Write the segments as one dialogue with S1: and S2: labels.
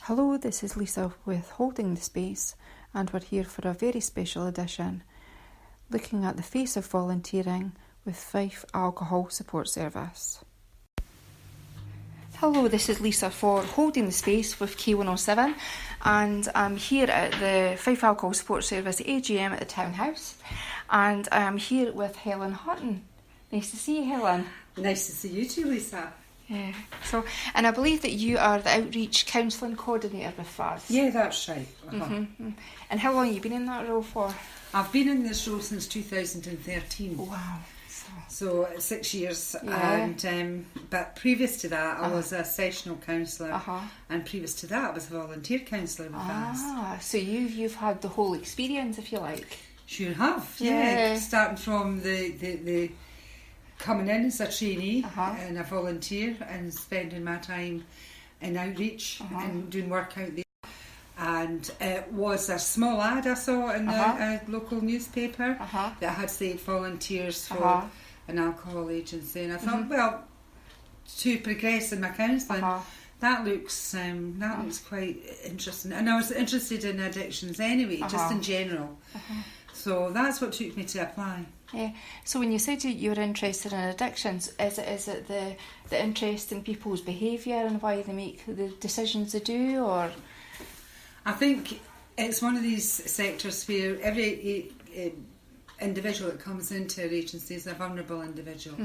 S1: Hello, this is Lisa with Holding the Space, and we're here for a very special edition, looking at the face of volunteering with Fife Alcohol Support Service. Hello, this is Lisa for Holding the Space with K107, and I'm here at the Fife Alcohol Support Service AGM at the Townhouse, and I'm here with Helen Hutton. Nice to see you, Helen.
S2: Nice to see you too, Lisa.
S1: Yeah. And I believe that you are the Outreach Counselling Coordinator with FASS.
S2: Yeah, that's right.
S1: Mm-hmm. And how long have you been in that role for?
S2: I've been in this role since 2013.
S1: Wow.
S2: So 6 years.
S1: Yeah.
S2: And but previous to that, I was a sessional counsellor, and previous to that, I was a volunteer counsellor with FASS.
S1: So you've had the whole experience, if you like.
S2: Sure have. Yeah. Starting from the coming in as a trainee and a volunteer and spending my time in outreach and doing work out there. And it was a small ad I saw in a local newspaper that had said volunteers for an alcohol agency. And I thought, well, to progress in my counselling, that looks quite interesting. And I was interested in addictions anyway, just in general. So that's what took me to apply.
S1: Yeah. So when you said you were interested in addictions, is it the interest in people's behaviour and why they make the decisions they do, or?
S2: I think it's one of these sectors where every individual that comes into our agency is a vulnerable individual.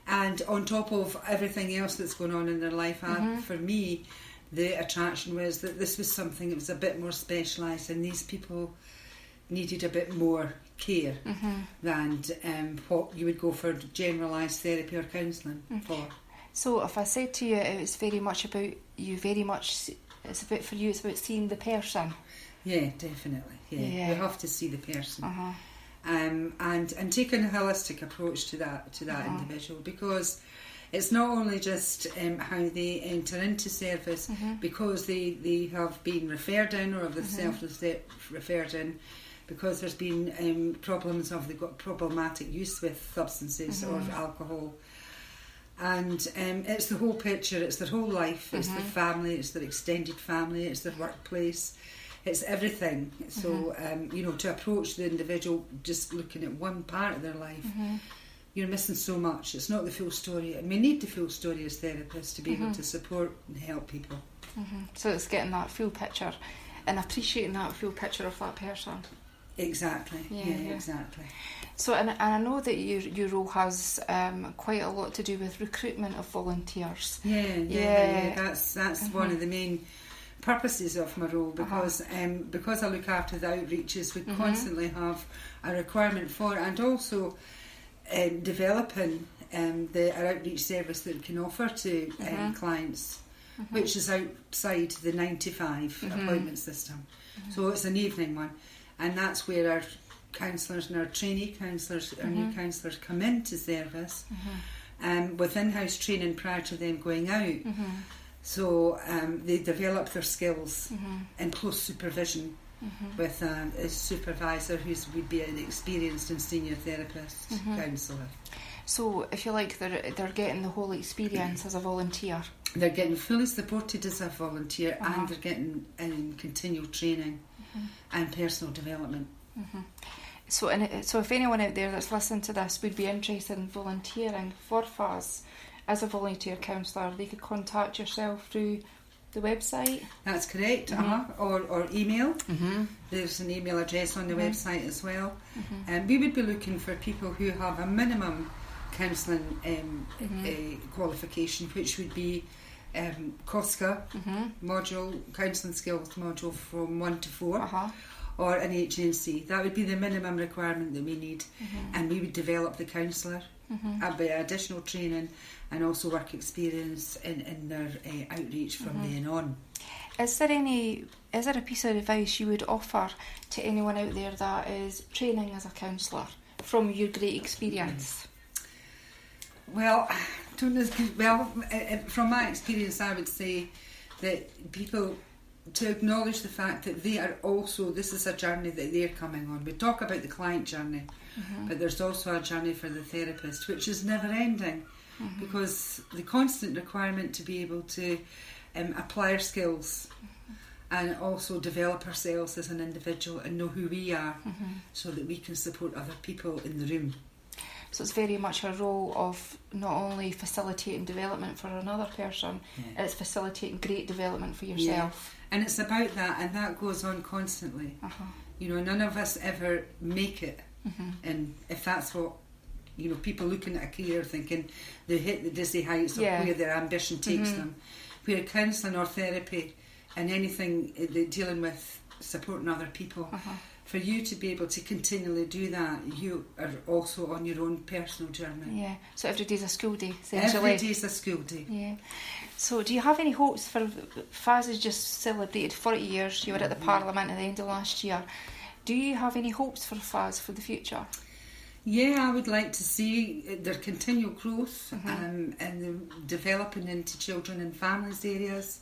S2: And on top of everything else that's going on in their life, for me, the attraction was that this was something that was a bit more specialised, and these people needed a bit more care than what you would go for generalised therapy or counselling for. So
S1: if I said to you it was very much about you, it's about seeing the person.
S2: Yeah, definitely. Yeah. We have to see the person. And taking a holistic approach to that individual, because it's not only just how they enter into service because they have been referred in or have self-referred in, because there's been problems of they've got problematic use with substances or alcohol. And it's the whole picture, it's their whole life, it's their family, it's their extended family, it's their workplace, it's everything. So, to approach the individual just looking at one part of their life, you're missing so much. It's not the full story. And we need the full story as therapists to be able to support and help people.
S1: So it's getting that full picture and appreciating that full picture of that person.
S2: Exactly. Yeah, exactly.
S1: So, and I know that your role has quite a lot to do with recruitment of volunteers.
S2: Yeah. That's one of the main purposes of my role, because I look after the outreaches, we constantly have a requirement for, and also developing our outreach service that we can offer to clients, which is outside the 9 to 5 appointment system. So it's an evening one. And that's where our counsellors and our trainee counsellors, our new counsellors come into service with in-house training prior to them going out. So they develop their skills in close supervision with a supervisor who would be an experienced and senior therapist counsellor.
S1: So if you like, they're getting the whole experience as a volunteer. They're
S2: getting fully supported as a volunteer and they're getting continual training and personal development.
S1: So if anyone out there that's listening to this would be interested in volunteering for FASS as a volunteer counsellor, they could contact yourself through the website.
S2: That's correct, or email. There's an email address on the website as well. And we would be looking for people who have a minimum counselling qualification, which would be COSCA module, counselling skills module from 1 to 4, or an HNC. That would be the minimum requirement that we need, and we would develop the counsellor by additional training and also work experience in their outreach from then on.
S1: Is there a piece of advice you would offer to anyone out there that is training as a counsellor from your great experience?
S2: Well, from my experience, I would say that people to acknowledge the fact that they are also, this is a journey that they're coming on. We talk about the client journey, but there's also a journey for the therapist, which is never ending, because the constant requirement to be able to apply our skills and also develop ourselves as an individual and know who we are, so that we can support other people in the room.
S1: So it's very much a role of not only facilitating development for another person, it's facilitating great development for yourself.
S2: Yeah. And it's about that, and that goes on constantly. You know, none of us ever make it. And if that's what, you know, people looking at a career thinking they hit the dizzy heights of where their ambition takes them, where counselling or therapy and anything dealing with supporting other people, for you to be able to continually do that, you are also on your own personal journey.
S1: Yeah, so every day's a school day, essentially.
S2: Every day's a school day.
S1: Yeah. So do you have any hopes for, FASS has just celebrated 40 years, you were at the Parliament at the end of last year. Do you have any hopes for FASS for the future?
S2: Yeah, I would like to see their continual growth and the developing into children and families areas.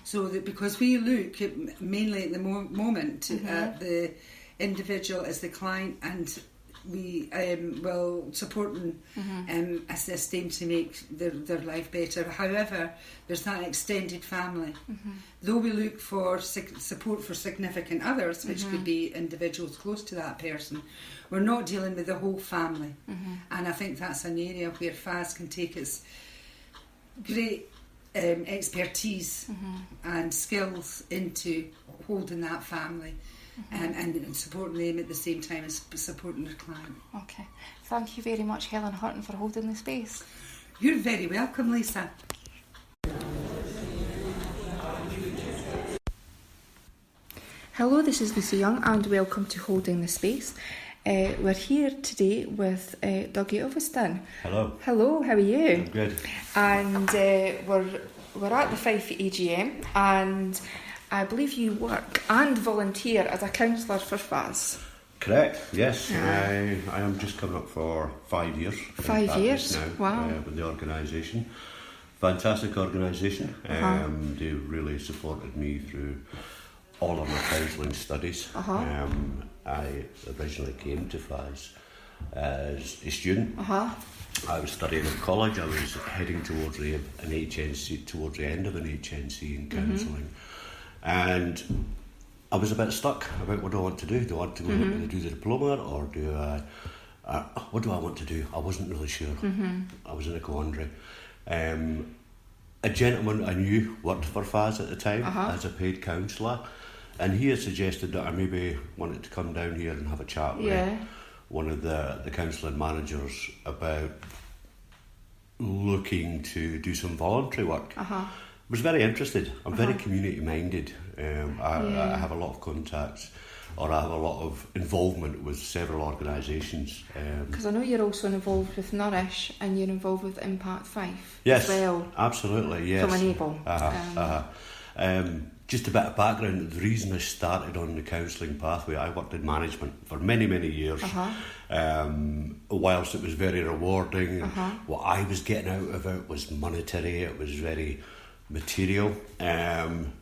S2: So that, because we look at, mainly at the moment at the individual as the client, and we will support and assist them to make their life better. However, there's that extended family. Though we look for support for significant others, which could be individuals close to that person, we're not dealing with the whole family. And I think that's an area where FASS can take its great expertise and skills into holding that family and supporting them at the same time as supporting their client.
S1: Okay. Thank you very much, Helen Horton, for holding the space.
S2: You're very welcome, Lisa.
S1: Hello, this is Lisa Young and welcome to Holding the Space. We're here today with Dougie Ulverston.
S3: Hello.
S1: Hello, how are you?
S3: I'm good.
S1: And we're at the Fife AGM, and I believe you work and volunteer as a counsellor for FASS.
S3: Correct, yes. I am just coming up for 5 years.
S1: 5 years?
S3: Now,
S1: wow.
S3: With the organisation. Fantastic organisation. They really supported me through all of my counselling studies. I originally came to FASS as a student. I was studying at college. I was heading towards an HNC, towards the end of an HNC in counselling. And I was a bit stuck about what do I want to do. Do I want to go and do the diploma, or do I... what do I want to do? I wasn't really sure. I was in a quandary. A gentleman I knew worked for FASS at the time as a paid counsellor, and he had suggested that I maybe wanted to come down here and have a chat with one of the counselling managers about looking to do some voluntary work. I was very interested. I'm very community minded. I have a lot of contacts, or I have a lot of involvement with several organisations.
S1: Because I know you're also involved with Nourish, and you're involved with Impact Fife
S3: as
S1: well.
S3: Absolutely, yes.
S1: From Enable.
S3: Just a bit of background, the reason I started on the counselling pathway, I worked in management for many, many years. Whilst it was very rewarding, what I was getting out of it was monetary, it was very material. And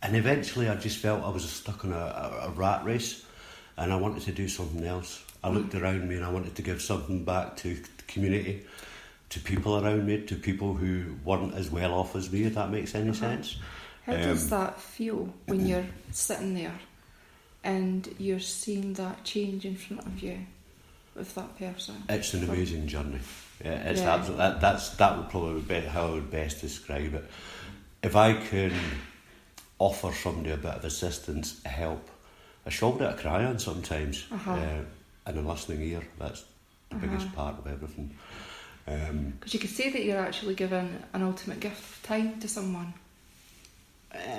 S3: eventually I just felt I was stuck on a rat race, and I wanted to do something else. I looked around me and I wanted to give something back to the community, to people around me, to people who weren't as well off as me, if that makes any sense.
S1: How does that feel when you're sitting there and you're seeing that change in front of you with that person?
S3: It's an amazing journey. It's absolutely, that would probably be how I would best describe it. If I can offer somebody a bit of assistance, help, a shoulder to cry on sometimes, and a listening ear, that's the biggest part of everything.
S1: Because you could say that you're actually giving an ultimate gift of time to someone.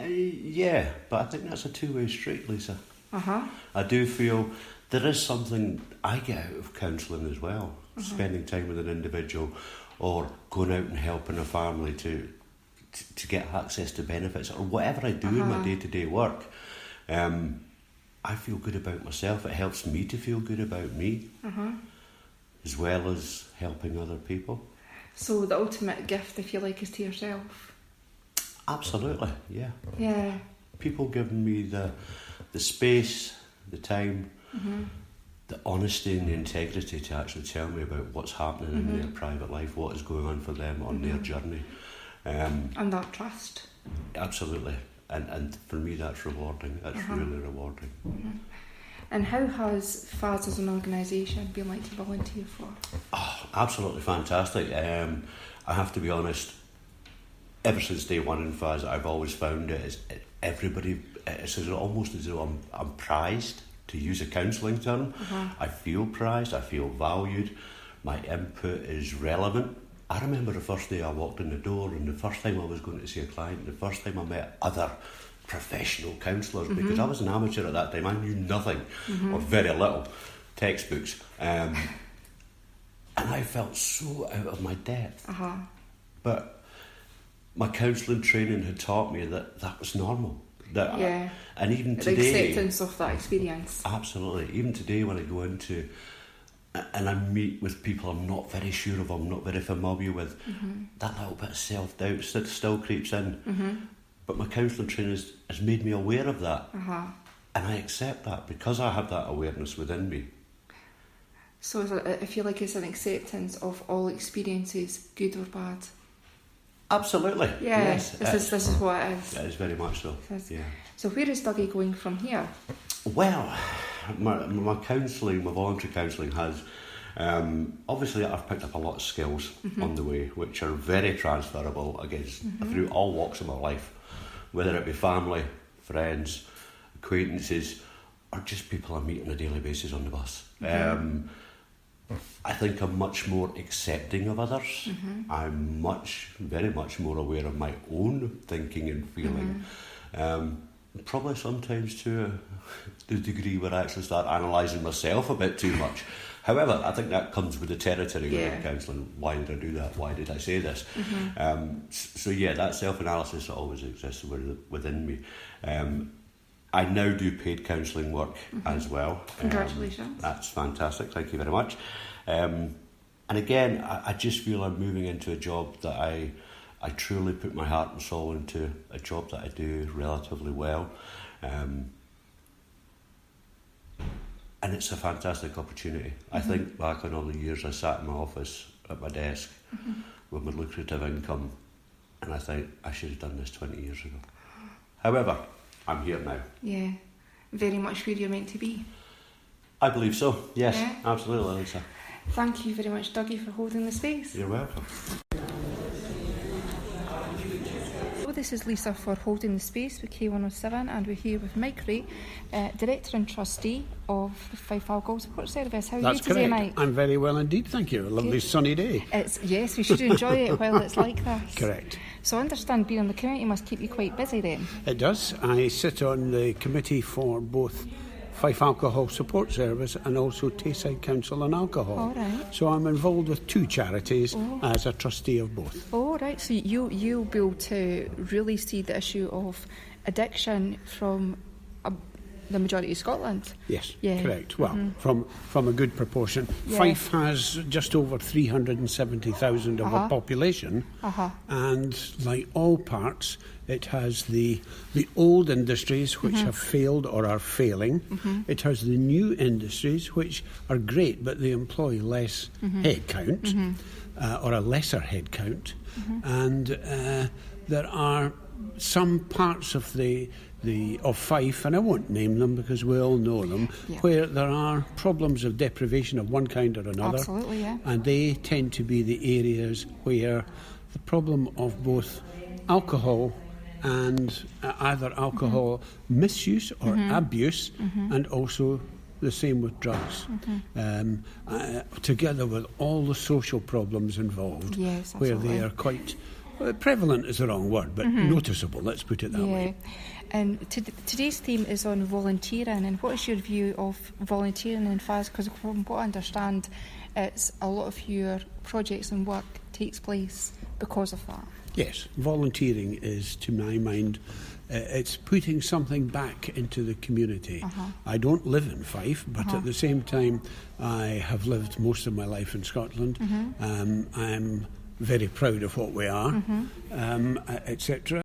S3: Yeah, but I think that's a two-way street, Lisa. I do feel there is something I get out of counselling as well, spending time with an individual, or going out and helping a family to get access to benefits, or whatever I do in my day-to-day work. I feel good about myself. It helps me to feel good about me, as well as helping other people.
S1: So the ultimate gift, I feel like, is to yourself.
S3: Absolutely, yeah.
S1: Yeah.
S3: People giving me the space, the time, the honesty and the integrity to actually tell me about what's happening in their private life, what is going on for them on their journey.
S1: And that trust.
S3: Absolutely. and for me that's rewarding. It's really rewarding.
S1: And how has FASS as an organisation been like to volunteer for?
S3: Oh, absolutely fantastic. I have to be honest, ever since day one in FASS, I've always found it's almost as though I'm prized, to use a counselling term. I feel prized, I feel valued, my input is relevant. I remember the first day I walked in the door, and the first time I was going to see a client, the first time I met other professional counsellors, because I was an amateur at that time. I knew nothing or very little textbooks, and I felt so out of my depth. But my counselling training had taught me that was normal. And even today,
S1: the acceptance of that experience.
S3: Absolutely. Even today, when I go into and I meet with people I'm not very sure of, I'm not very familiar with, that little bit of self-doubt still creeps in. But my counselling training has made me aware of that. And I accept that because I have that awareness within me.
S1: So I feel like it's an acceptance of all experiences, good or bad.
S3: Absolutely.
S1: Yeah,
S3: yes.
S1: This is what it is.
S3: It is very much so. Yeah.
S1: So where is Dougie going from here?
S3: Well, my counselling, my voluntary counselling has, obviously I've picked up a lot of skills on the way, which are very transferable through all walks of my life, whether it be family, friends, acquaintances, or just people I meet on a daily basis on the bus. I think I'm much more accepting of others. I'm very much more aware of my own thinking and feeling. Probably sometimes to the degree where I actually start analysing myself a bit too much. However, I think that comes with the territory within counselling. Why did I do that? Why did I say this? So that self-analysis always exists within me. I now do paid counselling work as well.
S1: Congratulations.
S3: That's fantastic. Thank you very much. And again, I just feel I'm moving into a job that I truly put my heart and soul into, a job that I do relatively well. And it's a fantastic opportunity. I think back on all the years I sat in my office at my desk with my lucrative income, and I think I should have done this 20 years ago. However, I'm here now.
S1: Yeah, very much where you're meant to be.
S3: I believe so, yes, absolutely, Lisa.
S1: Thank you very much, Dougie, for holding the space.
S3: You're welcome.
S1: So this is Lisa for Holding the Space with K107, and we're here with Mike Ray, Director and Trustee of the Fife Alcohol Support Service. How are you today, Mike?
S4: I'm very well indeed, thank you. A lovely sunny day.
S1: Yes, we should enjoy it while it's like this.
S4: Correct.
S1: So I understand being on the committee must keep you quite busy then.
S4: It does. I sit on the committee for both Fife Alcohol Support Service and also Tayside Council on Alcohol.
S1: All right.
S4: So I'm involved with two charities as a trustee of both.
S1: Oh, right. So you'll be able to really see the issue of addiction from the majority of Scotland.
S4: Yes,
S1: yeah.
S4: Correct. Well, from a good proportion.
S1: Yeah.
S4: Fife has just over 370,000 of a population, and like all parts, it has the old industries which have failed or are failing. It has the new industries which are great, but they employ less head count or a lesser head count, and there are some parts of of Fife, and I won't name them because we all know them, where there are problems of deprivation of one kind or another.
S1: Absolutely, yeah.
S4: And they tend to be the areas where the problem of both alcohol and either alcohol misuse or abuse, and also the same with drugs, together with all the social problems involved, where they are quite prevalent is the wrong word, but noticeable, let's put it that way.
S1: And today's theme is on volunteering, and what is your view of volunteering in FASS? Because from what I understand, it's a lot of your projects and work takes place because of that.
S4: Yes, volunteering is, to my mind, it's putting something back into the community. I don't live in Fife, but at the same time, I have lived most of my life in Scotland. I'm very proud of what we are, etc.